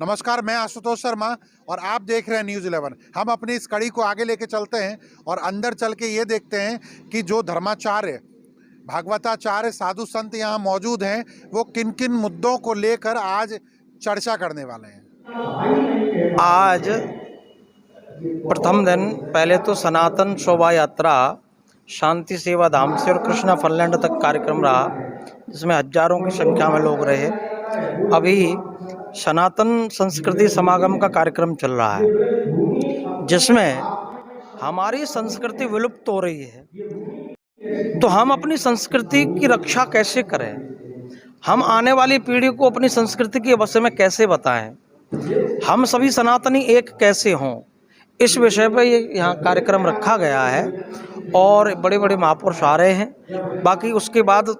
नमस्कार, मैं आशुतोष शर्मा और आप देख रहे हैं न्यूज़ 11। हम अपनी इस कड़ी को आगे लेके चलते हैं और अंदर चल के ये देखते हैं कि जो धर्माचार्य, भागवताचार्य, साधु संत यहाँ मौजूद हैं, वो किन किन मुद्दों को लेकर आज चर्चा करने वाले हैं। आज प्रथम दिन पहले तो सनातन शोभा यात्रा शांति सेवा धाम से और कृष्णा फनलैंड तक कार्यक्रम रहा, जिसमें हजारों की संख्या में लोग रहे। अभी सनातन संस्कृति समागम का कार्यक्रम चल रहा है, जिसमें हमारी संस्कृति विलुप्त हो रही है। तो हम अपनी संस्कृति की रक्षा कैसे करें, हम आने वाली पीढ़ी को अपनी संस्कृति के विषय में कैसे बताएं, हम सभी सनातनी एक कैसे हों, इस विषय पर ये यहाँ कार्यक्रम रखा गया है और बड़े बड़े महापुरुष आ रहे हैं। बाकी उसके बाद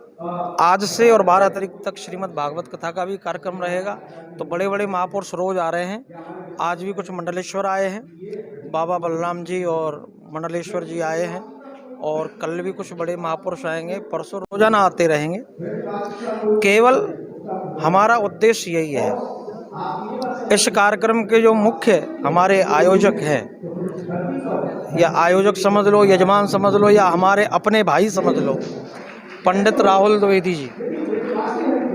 आज से और 12 तारीख तक श्रीमद् भागवत कथा का भी कार्यक्रम रहेगा। तो बड़े बड़े महापुरुष रोज आ रहे हैं। आज भी कुछ मंडलेश्वर आए हैं, बाबा बलराम जी और मंडलेश्वर जी आए हैं, और कल भी कुछ बड़े महापुरुष आएंगे, परसों रोजाना आते रहेंगे। केवल हमारा उद्देश्य यही है, इस कार्यक्रम के जो मुख्य हमारे आयोजक हैं, या आयोजक समझ लो, यजमान समझ लो, या हमारे अपने भाई समझ लो, पंडित राहुल द्विवेदी जी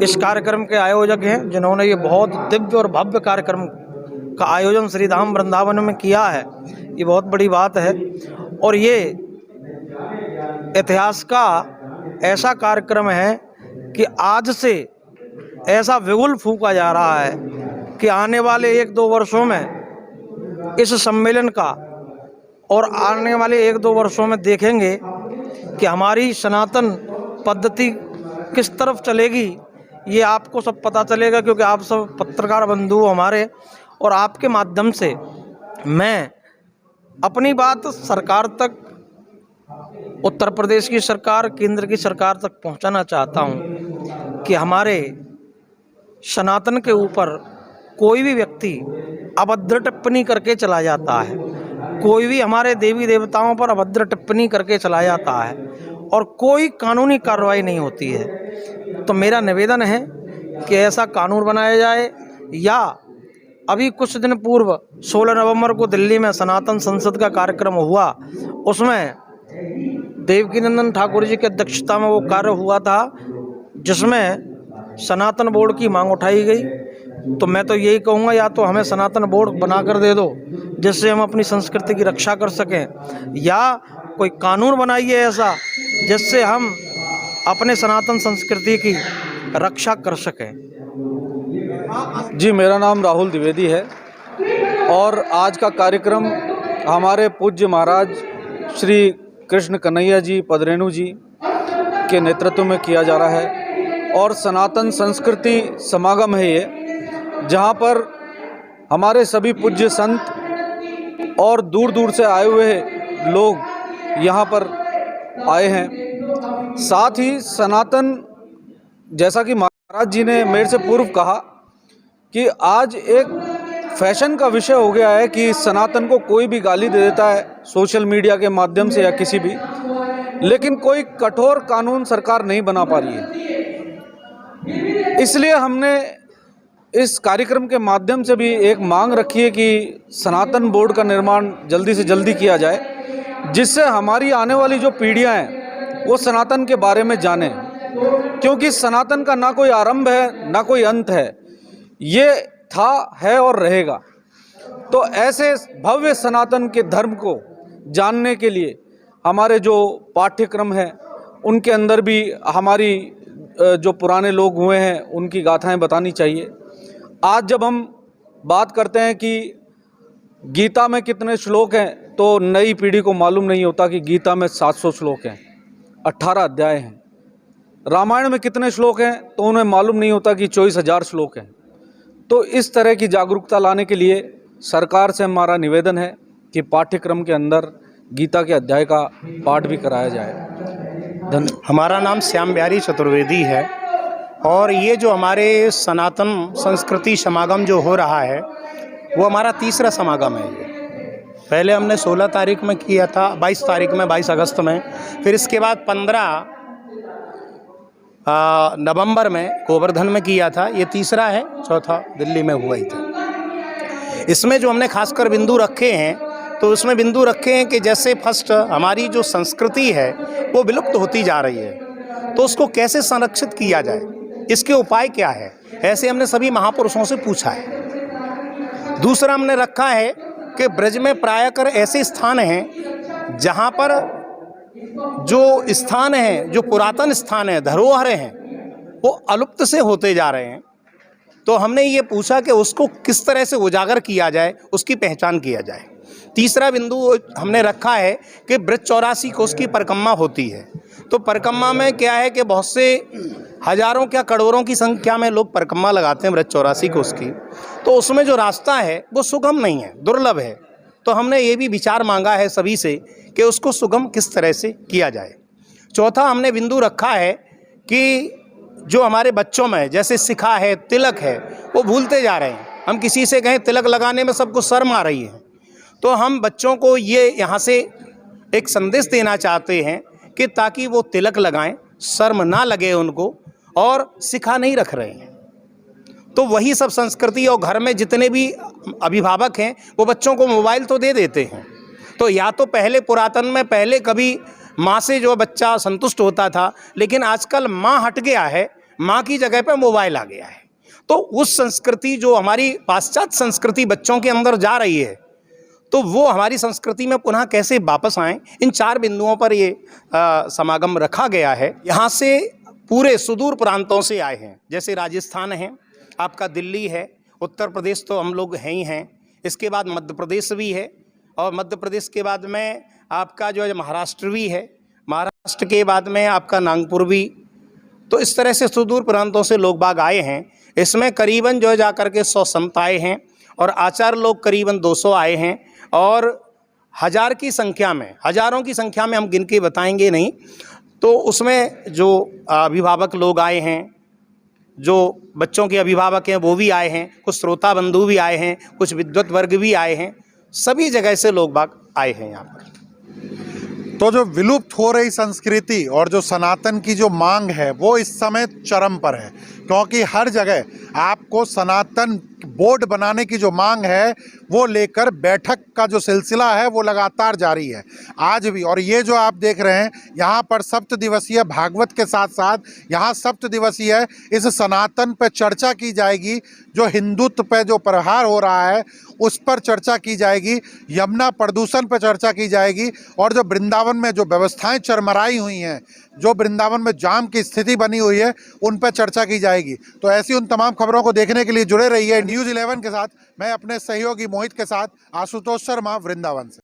इस कार्यक्रम के आयोजक हैं, जिन्होंने ये बहुत दिव्य और भव्य कार्यक्रम का आयोजन श्री धाम वृंदावन में किया है। ये बहुत बड़ी बात है और ये इतिहास का ऐसा कार्यक्रम है कि आज से ऐसा बिगुल फूंका जा रहा है कि आने वाले 1-2 वर्षों में इस सम्मेलन का और आने वाले 1-2 वर्षों में देखेंगे कि हमारी सनातन पद्धति किस तरफ चलेगी। ये आपको सब पता चलेगा, क्योंकि आप सब पत्रकार बंधु हमारे, और आपके माध्यम से मैं अपनी बात सरकार तक, उत्तर प्रदेश की सरकार, केंद्र की सरकार तक पहुंचाना चाहता हूं कि हमारे सनातन के ऊपर कोई भी व्यक्ति अभद्र टिप्पणी करके चला जाता है, कोई भी हमारे देवी देवताओं पर अभद्र टिप्पणी करके चला जाता है और कोई कानूनी कार्रवाई नहीं होती है। तो मेरा निवेदन है कि ऐसा कानून बनाया जाए, या अभी कुछ दिन पूर्व 16 नवंबर को दिल्ली में सनातन संसद का कार्यक्रम हुआ, उसमें देवकीनंदन ठाकुर जी की अध्यक्षता में वो कार्य हुआ था, जिसमें सनातन बोर्ड की मांग उठाई गई। तो मैं तो यही कहूँगा, या तो हमें सनातन बोर्ड बना कर दे दो जिससे हम अपनी संस्कृति की रक्षा कर सकें, या कोई कानून बनाइए ऐसा जिससे हम अपने सनातन संस्कृति की रक्षा कर सकें। जी, मेरा नाम राहुल द्विवेदी है और आज का कार्यक्रम हमारे पूज्य महाराज श्री कृष्ण कन्हैया जी पदरेणु जी के नेतृत्व में किया जा रहा है और सनातन संस्कृति समागम है ये, जहाँ पर हमारे सभी पूज्य संत और दूर दूर से आए हुए लोग यहाँ पर आए हैं। साथ ही सनातन, जैसा कि महाराज जी ने मेरे से पूर्व कहा कि आज एक फैशन का विषय हो गया है कि सनातन को कोई भी गाली दे देता है सोशल मीडिया के माध्यम से या किसी भी, लेकिन कोई कठोर कानून सरकार नहीं बना पा रही है। इसलिए हमने इस कार्यक्रम के माध्यम से भी एक मांग रखी है कि सनातन बोर्ड का निर्माण जल्दी से जल्दी किया जाए, जिससे हमारी आने वाली जो पीढ़ियां हैं वो सनातन के बारे में जाने, क्योंकि सनातन का ना कोई आरंभ है ना कोई अंत है, ये था, है और रहेगा। तो ऐसे भव्य सनातन के धर्म को जानने के लिए हमारे जो पाठ्यक्रम हैं उनके अंदर भी हमारी जो पुराने लोग हुए हैं उनकी गाथाएं बतानी चाहिए। आज जब हम बात करते हैं कि गीता में कितने श्लोक हैं, तो नई पीढ़ी को मालूम नहीं होता कि गीता में 700 श्लोक हैं, 18 अध्याय हैं। रामायण में कितने श्लोक हैं, तो उन्हें मालूम नहीं होता कि 24,000 श्लोक हैं। तो इस तरह की जागरूकता लाने के लिए सरकार से हमारा निवेदन है कि पाठ्यक्रम के अंदर गीता के अध्याय का पाठ भी कराया जाए। धन्यवाद। हमारा नाम श्याम बिहारी चतुर्वेदी है और ये जो हमारे सनातन संस्कृति समागम जो हो रहा है वो हमारा तीसरा समागम है। ये पहले हमने 16 तारीख में किया था, 22 तारीख में, 22 अगस्त में, फिर इसके बाद 15 नवंबर में गोवर्धन में किया था। ये तीसरा है, चौथा दिल्ली में हुआ ही था। इसमें जो हमने खासकर बिंदु रखे हैं, तो उसमें बिंदु रखे हैं कि जैसे फर्स्ट हमारी जो संस्कृति है वो विलुप्त होती जा रही है, तो उसको कैसे संरक्षित किया जाए, इसके उपाय क्या है, ऐसे हमने सभी महापुरुषों से पूछा है। दूसरा हमने रखा है कि ब्रज में प्रायकर ऐसे स्थान हैं जहाँ पर जो स्थान हैं, जो पुरातन स्थान हैं, धरोहरें हैं, वो अलुप्त से होते जा रहे हैं। तो हमने ये पूछा कि उसको किस तरह से उजागर किया जाए, उसकी पहचान किया जाए। तीसरा बिंदु हमने रखा है कि ब्रज 84 कोस की परिक्रमा होती है, तो परिक्रमा में क्या है कि बहुत से हजारों क्या करोड़ों की संख्या में लोग परिक्रमा लगाते हैं ब्रज 84 कोस की, तो उसमें जो रास्ता है वो सुगम नहीं है, दुर्लभ है। तो हमने ये भी विचार मांगा है सभी से कि उसको सुगम किस तरह से किया जाए। चौथा हमने बिंदु रखा है कि जो हमारे बच्चों में जैसे सिखा है, तिलक है, वो भूलते जा रहे हैं। हम किसी से कहें तिलक लगाने में सबको शर्म आ रही है, तो हम बच्चों को ये यहाँ से एक संदेश देना चाहते हैं कि ताकि वो तिलक लगाएं, शर्म ना लगे उनको, और सिखा नहीं रख रहे हैं। तो वही सब संस्कृति, और घर में जितने भी अभिभावक हैं वो बच्चों को मोबाइल तो दे देते हैं। तो या तो पहले पुरातन में पहले कभी माँ से जो बच्चा संतुष्ट होता था, लेकिन आजकल माँ हट गया है, माँ की जगह पर मोबाइल आ गया है। तो उस संस्कृति जो हमारी पाश्चात्य संस्कृति बच्चों के अंदर जा रही है, तो वो हमारी संस्कृति में पुनः कैसे वापस आएँ, इन 4 बिंदुओं पर ये समागम रखा गया है। यहाँ से पूरे सुदूर प्रांतों से आए हैं, जैसे राजस्थान है, आपका दिल्ली है, उत्तर प्रदेश तो हम लोग हैं ही हैं, इसके बाद मध्य प्रदेश भी है, और मध्य प्रदेश के बाद में आपका जो है महाराष्ट्र भी है, महाराष्ट्र के बाद में आपका नागपुर भी। तो इस तरह से सुदूर प्रांतों से लोग बाग आए हैं। इसमें करीबन जो है जाकर के 100 संत आए हैं, और आचार्य लोग करीबन 200 आए हैं, और हज़ारों की संख्या में हम गिन के बताएंगे नहीं। तो उसमें जो अभिभावक लोग आए हैं, जो बच्चों के अभिभावक हैं वो भी आए हैं, कुछ श्रोता बंधु भी आए हैं, कुछ विद्वत वर्ग भी आए हैं, सभी जगह से लोग बाग आए हैं यहाँ पर। तो जो विलुप्त हो रही संस्कृति और जो सनातन की जो मांग है वो इस समय चरम पर है, क्योंकि हर जगह आपको सनातन बोर्ड बनाने की जो मांग है वो लेकर बैठक का जो सिलसिला है वो लगातार जारी है आज भी। और ये जो आप देख रहे हैं यहाँ पर सप्तदिवसीय भागवत के साथ साथ यहाँ सप्तदिवसीय इस सनातन पर चर्चा की जाएगी, जो हिंदुत्व पे जो प्रहार हो रहा है उस पर चर्चा की जाएगी, यमुना प्रदूषण पर चर्चा की जाएगी, और जो वृंदावन में जो व्यवस्थाएं चरमराई हुई हैं, जो वृंदावन में जाम की स्थिति बनी हुई है, उन पर चर्चा की जाएगी। तो ऐसी उन तमाम खबरों को देखने के लिए जुड़े रहिए न्यूज़ 11 के साथ। मैं अपने सहयोगी मोहित के साथ आशुतोष शर्मा, वृंदावन से।